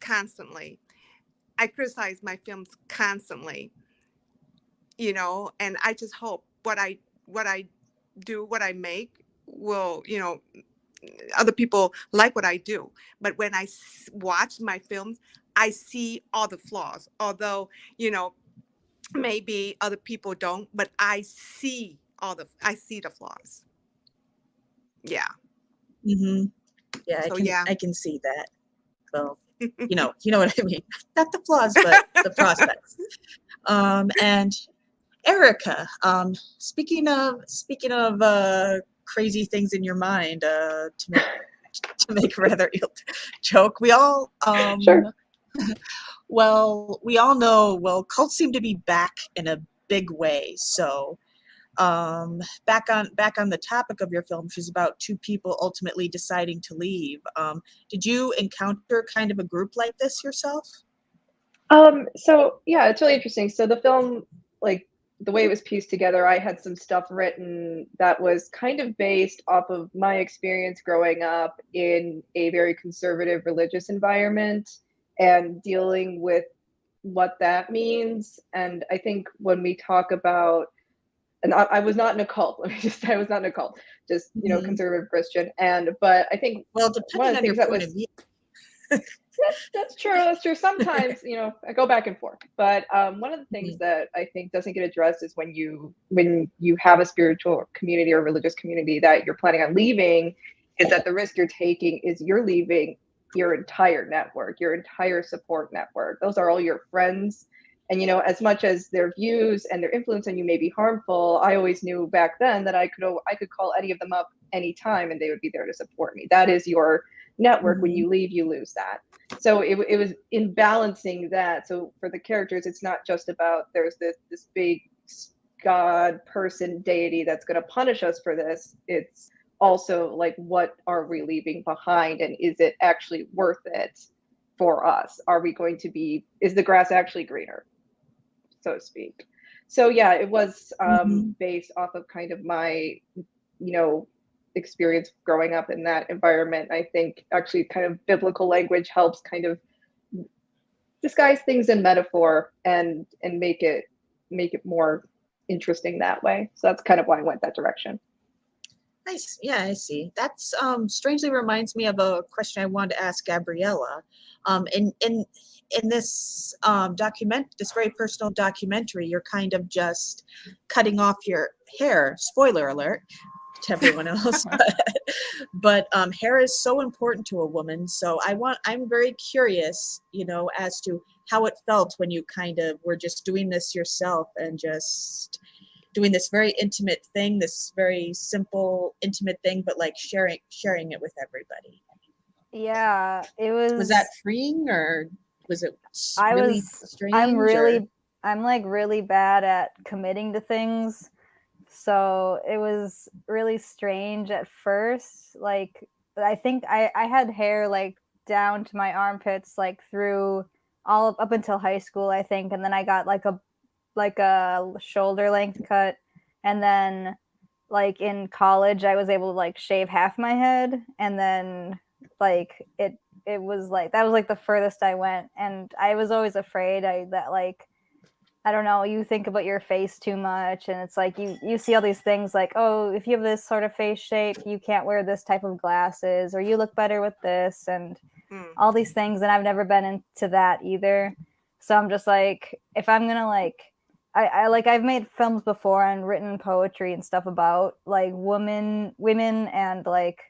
constantly. I criticize my films constantly, and I just hope what I do, what I make will, other people like what I do. But when I watch my films, I see all the flaws, although, maybe other people don't, but I see the flaws. Yeah. Yeah, So I can see that. Well, you know what I mean. Not the flaws, but the prospects. And Erica, speaking of crazy things in your mind, to make a rather ill joke, we all Sure. well, we all know, cults seem to be back in a big way. So back on the topic of your film, which is about two people ultimately deciding to leave. Did you encounter kind of a group like this yourself? So yeah, it's really interesting. So the film, like the way it was pieced together, I had some stuff written that was kind of based off of my experience growing up in a very conservative religious environment and dealing with what that means. And I think when we talk about, and I was not in a cult, let me just say I was not in a cult, just, conservative Christian. But I think Well, one depending of the on your things that point was, of view. That's true. That's true. Sometimes, I go back and forth. But one of the things that I think doesn't get addressed is when you have a spiritual community or religious community that you're planning on leaving, is that the risk you're taking is you're leaving your entire network, your entire support network. Those are all your friends. And as much as their views and their influence on you may be harmful, I always knew back then that I could call any of them up anytime and they would be there to support me. That is your network. When you leave, you lose that. So it was in balancing that. So for the characters, it's not just about there's this big God person deity that's going to punish us for this. It's also like, what are we leaving behind, and is it actually worth it for us? Is the grass actually greener, so to speak? So yeah, it was based off of kind of my experience growing up in that environment. I think actually kind of biblical language helps kind of disguise things in metaphor and make it more interesting that way. So that's kind of why I went that direction. Nice. Yeah, I see. That's strangely reminds me of a question I wanted to ask Gabriella. In this this very personal documentary, you're kind of just cutting off your hair. Spoiler alert to everyone else, but hair is so important to a woman. So I'm very curious, as to how it felt when you kind of were just doing this yourself and just doing this very intimate thing, this very simple, intimate thing, but like sharing it with everybody. Yeah, it was. Was that freeing, or was it strange? I'm like really bad at committing to things. So it was really strange at first. Like, I think I had hair like down to my armpits, like through all up until high school, I think. And then I got like a shoulder length cut. And then like in college, I was able to like shave half my head. And then like it was like, that was like the furthest I went. And I was always afraid that like, I don't know, you think about your face too much, and it's like you see all these things like, oh, if you have this sort of face shape, you can't wear this type of glasses, or you look better with this, and all these things. And I've never been into that either. So I'm just like, if I'm gonna like, I've made films before and written poetry and stuff about like women and like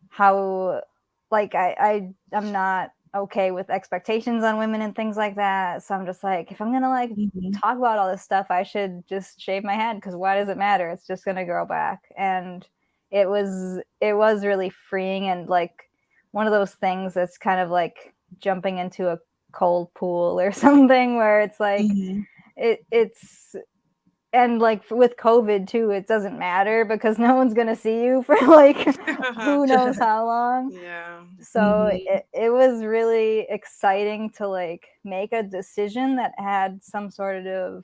how like I'm not okay with expectations on women and things like that. So I'm just like, if I'm gonna like talk about all this stuff, I should just shave my head, because why does it matter? It's just gonna grow back. And it was really freeing, and like one of those things that's kind of like jumping into a cold pool or something, where it's like it's and like with COVID too, it doesn't matter because no one's gonna see you for like who knows how long. Yeah. So it was really exciting to like make a decision that had some sort of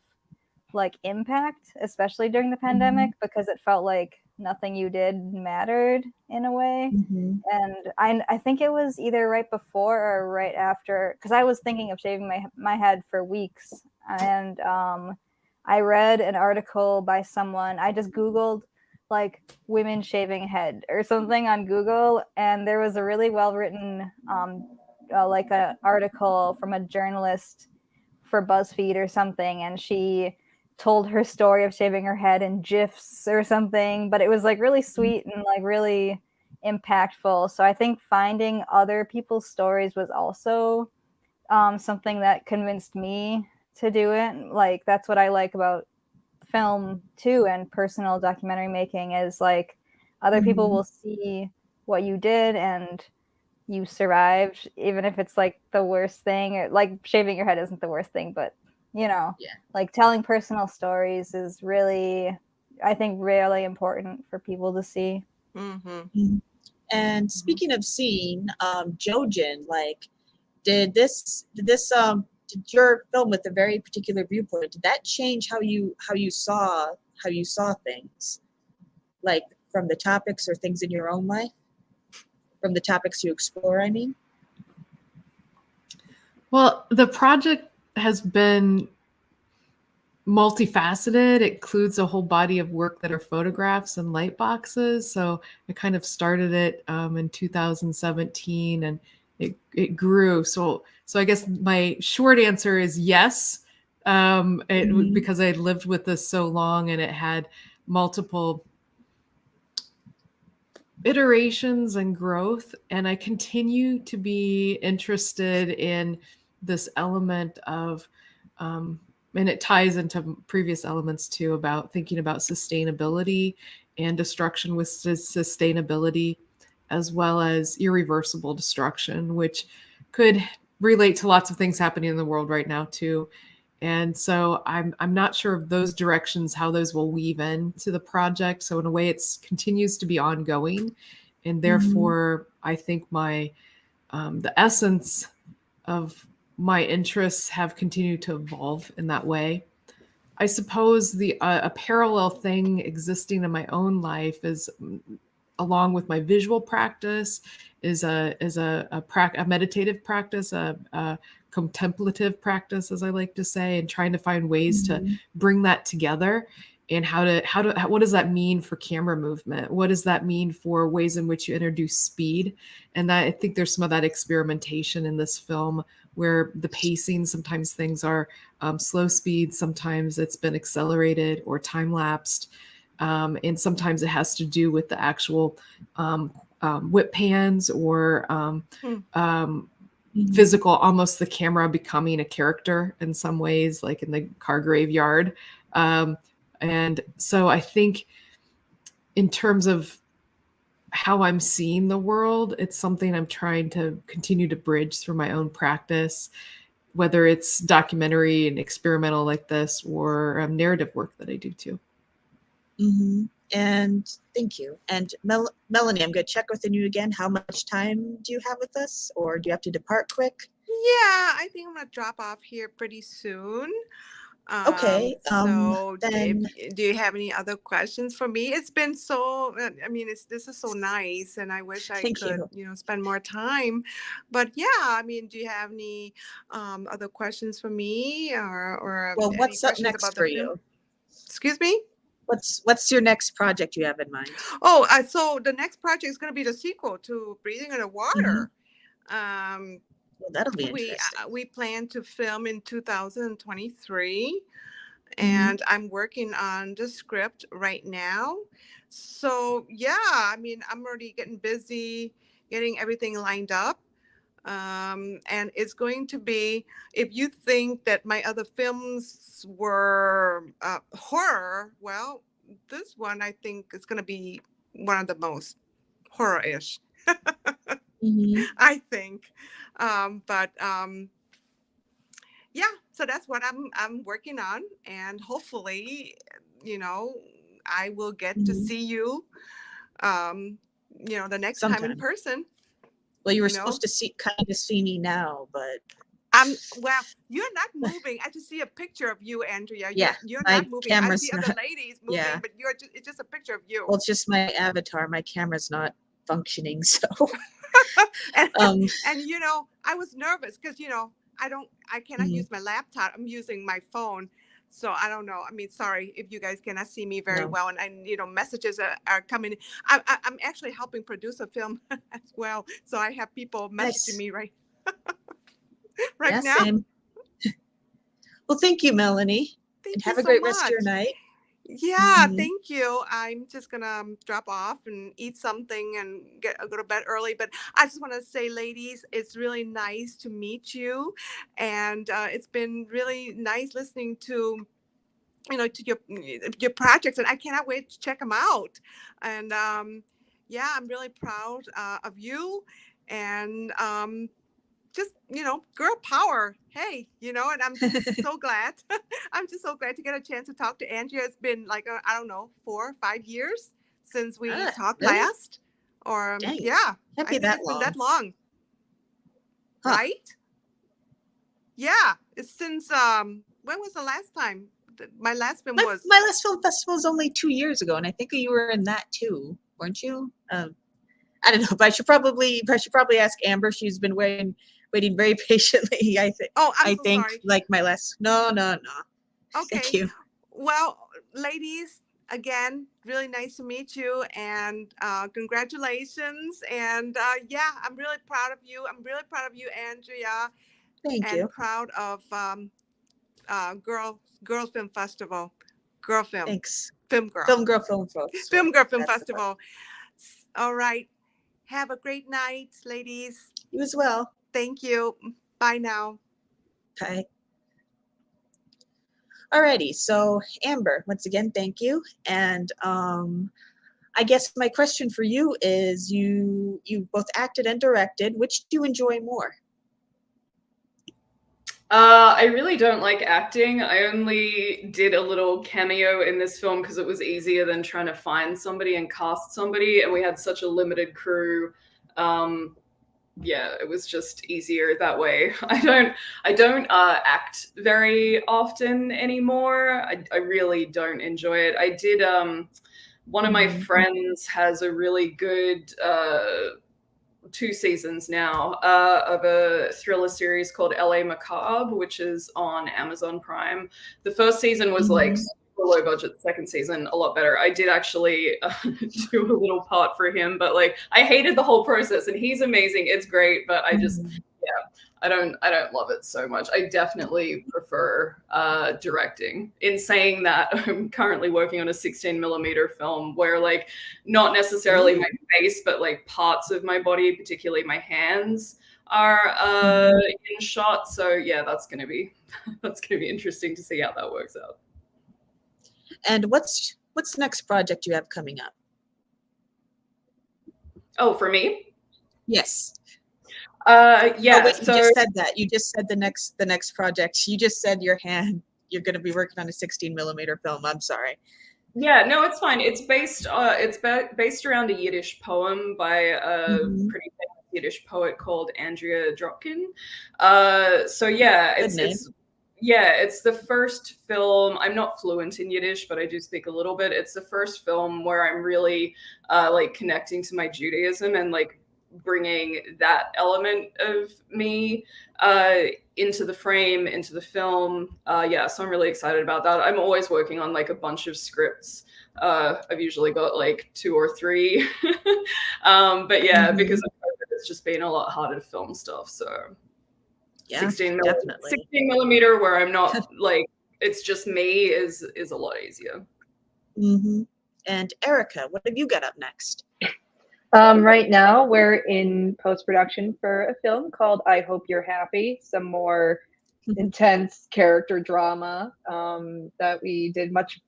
like impact, especially during the pandemic, because it felt like nothing you did mattered in a way. And I think it was either right before or right after, because I was thinking of shaving my head for weeks. And I read an article by someone. I just Googled like women shaving head or something on Google, and there was a really well-written like an article from a journalist for BuzzFeed or something, and she told her story of shaving her head in GIFs or something, but it was like really sweet and like really impactful. So I think finding other people's stories was also something that convinced me to do it. Like that's what I like about film too, and personal documentary making, is like other people will see what you did and you survived, even if it's like the worst thing. Or, like shaving your head isn't the worst thing, but like telling personal stories is really, I think, really important for people to see. And speaking of seeing, Jojin, like did your film with a very particular viewpoint, did that change how you saw things, like from the topics or things in your own life, from the topics you explore, I mean? Well, the project has been multifaceted. It includes a whole body of work that are photographs and light boxes. So I kind of started it in 2017, and it grew. So I guess my short answer is yes, because I had lived with this so long and it had multiple iterations and growth, and I continue to be interested in this element of and it ties into previous elements too, about thinking about sustainability and destruction with sustainability, as well as irreversible destruction, which could relate to lots of things happening in the world right now too. And so I'm not sure of those directions, how those will weave into the project. So in a way, it's continues to be ongoing, and therefore I think my the essence of my interests have continued to evolve in that way. I suppose the a parallel thing existing in my own life is, along with my visual practice, is a meditative practice, a contemplative practice, as I like to say, and trying to find ways to bring that together. And what does that mean for camera movement? What does that mean for ways in which you introduce speed? And that, I think there's some of that experimentation in this film, where the pacing, sometimes things are slow speed, sometimes it's been accelerated or time lapsed. And sometimes it has to do with the actual whip pans or physical, almost the camera becoming a character in some ways, like in the car graveyard. And so I think in terms of how I'm seeing the world, it's something I'm trying to continue to bridge through my own practice, whether it's documentary and experimental like this, or narrative work that I do too. And thank you. And Melanie, I'm going to check with you again. How much time do you have with us, or do you have to depart quick? Yeah, I think I'm going to drop off here pretty soon. Okay. So then do you have any other questions for me? It's been so, I mean, this is so nice, and I wish I Thank could, you. spend more time. But yeah, I mean, do you have any other questions for me, or Well, any what's up questions next about for the film? you? Excuse me? What's your next project you have in mind? Oh, so the next project is going to be the sequel to Breathing in the Water. Well, that'll be interesting. We plan to film in 2023, and I'm working on the script right now. So yeah, I mean, I'm already getting busy getting everything lined up. And it's going to be, if you think that my other films were horror, well, this one I think is going to be one of the most horror-ish. I think. Yeah, so that's what I'm working on, and hopefully, I will get to see you, the next time in person. Well, you were supposed to kind of see me now, but well, you're not moving. I just see a picture of you, Andrea. You're my not moving. I camera's see not, other ladies moving, but it's just a picture of you. Well, it's just my avatar. My camera's not functioning, so. and I was nervous because I cannot use my laptop. I'm using my phone. So I don't know. I mean, sorry if you guys cannot see me very well, and messages are coming. I'm actually helping produce a film as well, so I have people messaging me right now. Same. Well, thank you, Melanie. Thank and you have a so great much. rest of your night. Yeah, thank you. I'm just gonna drop off and eat something and go to bed early. But I just want to say, ladies, it's really nice to meet you, and it's been really nice listening to to your projects, and I cannot wait to check them out. And yeah, I'm really proud of you, and just girl power. Hey, and I'm just so glad. I'm just so glad to get a chance to talk to Andrea. It's been like I don't know, 4 or 5 years since we talked last, or yeah, can't be that it's long. been that long, right? Yeah, it's since when was the last time? My last film was my last film festival was only 2 years ago, and I think you were in that too, weren't you? I don't know, but I should probably ask Amber. She's been waiting very patiently. I think. Oh, I'm I so think sorry. like my last. No. Okay. Thank you. Well, ladies, again, really nice to meet you, and congratulations. And yeah, I'm really proud of you. I'm really proud of you, Andrea, Thank and you. proud of Girl Film Festival, Girl Film, Thanks. Film Girl, Film Girl Film Festival. Film Girl Film That's the one. Festival. All right. Have a great night, ladies. You as well. Thank you. Bye now. Okay. Alrighty, so Amber, once again, thank you. And I guess my question for you is, you both acted and directed. Which do you enjoy more? I really don't like acting. I only did a little cameo in this film because it was easier than trying to find somebody and cast somebody, and we had such a limited crew. Yeah, it was just easier that way. I don't act very often anymore. I really don't enjoy it. I did one of my friends has a really good 2 seasons now of a thriller series called LA Macabre, which is on Amazon Prime. The first season was like super low budget. The second season a lot better. I did actually do a little part for him, but like I hated the whole process, and he's amazing. It's great, but I just I don't love it so much. I definitely prefer directing. In saying that, I'm currently working on a 16mm film where like not necessarily my face, but like parts of my body, particularly my hands, are in shot. So yeah, that's gonna be interesting to see how that works out. And what's the next project you have coming up? Oh, for me? Yes. Yeah. Oh, wait, so you just said that. You just said the next project. You just said you're going to be working on a 16mm film. I'm sorry. Yeah, no, it's fine. It's based around a Yiddish poem by a pretty famous Yiddish poet called Andrea Thompson. So yeah, it's the first film. I'm not fluent in Yiddish, but I do speak a little bit. It's the first film where I'm really like connecting to my Judaism and like bringing that element of me into the frame, into the film. Yeah, so I'm really excited about that. I'm always working on like a bunch of scripts. I've usually got like 2 or 3. But yeah, because of COVID, it's just been a lot harder to film stuff. So Yeah, 16 definitely. 16mm where I'm not like, it's just me is a lot easier. And Erica, what have you got up next? Right now, we're in post-production for a film called I Hope You're Happy, some more intense character drama that we did much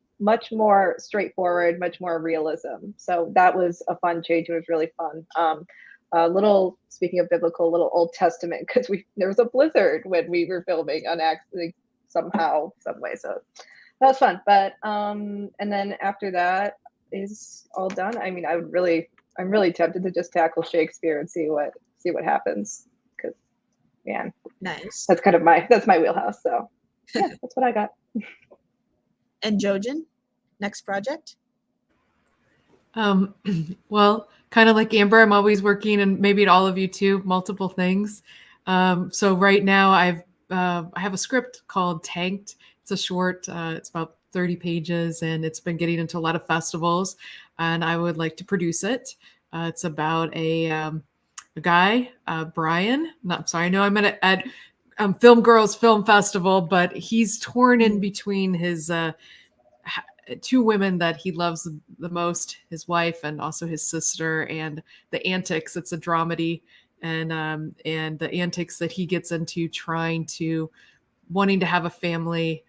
more straightforward, much more realism. So that was a fun change. It was really fun. A little, speaking of biblical, a little Old Testament, because there was a blizzard when we were filming on accident somehow, some way. So that was fun. But and then after that is all done. I mean, I'm really tempted to just tackle Shakespeare and see what happens, because man, Nice. that's kind of my wheelhouse. So yeah, that's what I got. And Jojen, next project? Well, kind of like Amber, I'm always working, and maybe all of you too, multiple things. So right now I have a script called Tanked. It's a short, it's about 30 pages, and it's been getting into a lot of festivals, and I would like to produce it. It's about a guy, Brian. I know I'm at Film Girls Film Festival, but he's torn in between his 2 women that he loves the most, his wife and also his sister, and the antics. It's a dramedy, and the antics that he gets into wanting to have a family,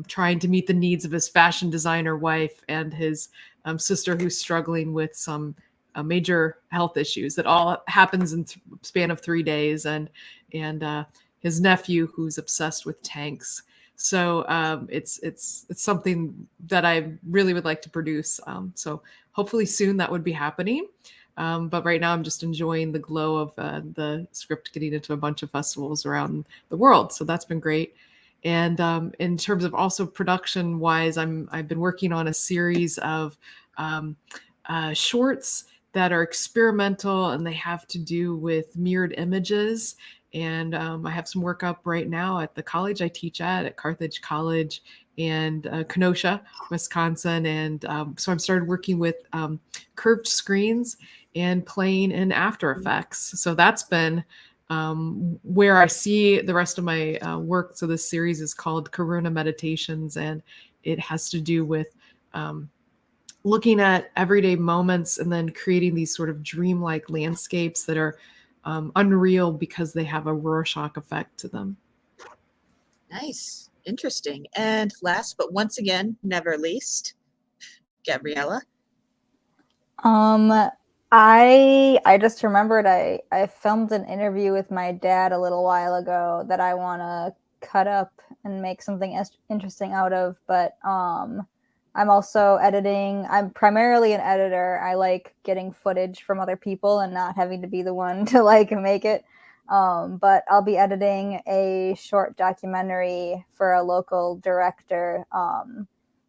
trying to meet the needs of his fashion designer wife and his sister who's struggling with some major health issues. That all happens in span of 3 days, and his nephew who's obsessed with tanks. So it's something that I really would like to produce. So hopefully soon that would be happening. But right now I'm just enjoying the glow of the script getting into a bunch of festivals around the world. So that's been great. And in terms of also production wise, I've been working on a series of shorts that are experimental, and they have to do with mirrored images. And I have some work up right now at the college I teach at Carthage College, and Kenosha, Wisconsin. And so I've started working with curved screens and playing in After Effects. So that's been where I see the rest of my work. So this series is called Karuna Meditations, and it has to do with looking at everyday moments and then creating these sort of dreamlike landscapes that are unreal because they have a Rorschach effect to them. Nice. Interesting. And last, but once again, never least, Gabriella. I just remembered I filmed an interview with my dad a little while ago that I want to cut up and make something interesting out of, but I'm also editing. I'm primarily an editor. I like getting footage from other people and not having to be the one to like make it. But I'll be editing a short documentary for a local director.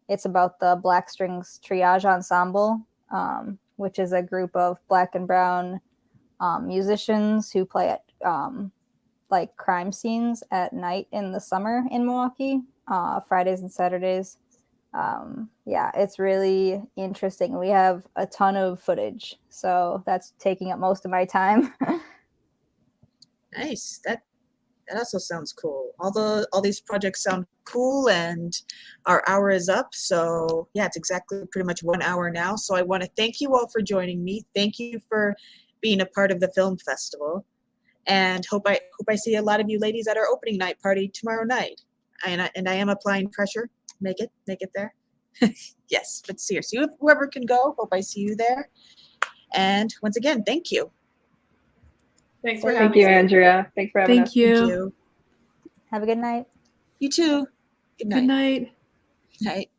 It's about the Black Strings Triage Ensemble, which is a group of Black and brown musicians who play at like crime scenes at night in the summer in Milwaukee, Fridays and Saturdays. Yeah, it's really interesting. We have a ton of footage, so that's taking up most of my time. Nice. That also sounds cool. All these projects sound cool, and our hour is up. So yeah, it's exactly pretty much 1 hour now. So I want to thank you all for joining me. Thank you for being a part of the film festival, and hope I see a lot of you ladies at our opening night party tomorrow night. And I am applying pressure. Make it there. Yes, but seriously, whoever can go, hope I see you there. And once again, thank you. Thanks for Thank having you, me. Andrea. Thanks for having us. Thank you. Thank you. Have a good night. You too. Good night. Good night. Night.